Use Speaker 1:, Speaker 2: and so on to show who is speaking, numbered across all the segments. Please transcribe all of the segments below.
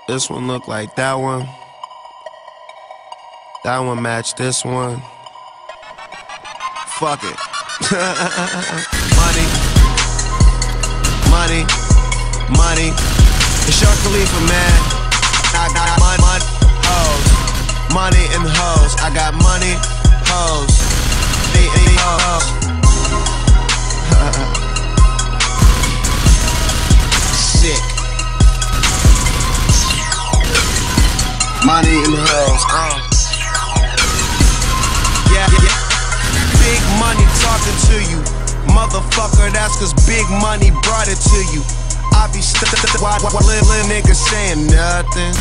Speaker 1: This one look like that one. That one match this one. Fuck it. Money. Money. Money. It's Shar Khalifa, man. I got money, hoes. Money and hoes. I got money, hoes. Hoes. Sick. Money and hoes. Yeah. Big money talking to you. Motherfucker, that's cause big money brought it to you. I be stuck while little niggas saying nothing.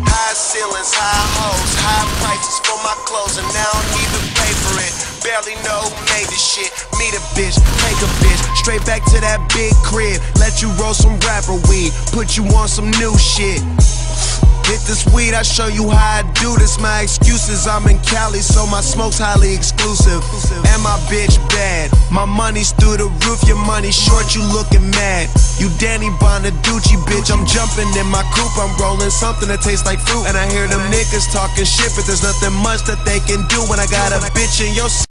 Speaker 1: High ceilings, high hoes, high prices for my clothes, and I don't even pay for it. Barely know who made this shit. Meet a bitch, take a bitch, straight back to that big crib. Let you roll some rapper weed, put you on some new shit. Hit this weed, I show you how I do this. My excuses, I'm in Cali, so my smoke's highly exclusive. And my bitch bad, my money's through the roof. Your money short, you looking mad. You Danny Bonaducci, bitch, I'm jumping in my coupe. I'm rolling something that tastes like fruit. And I hear them niggas talking shit, but there's nothing much that they can do when I got a bitch in your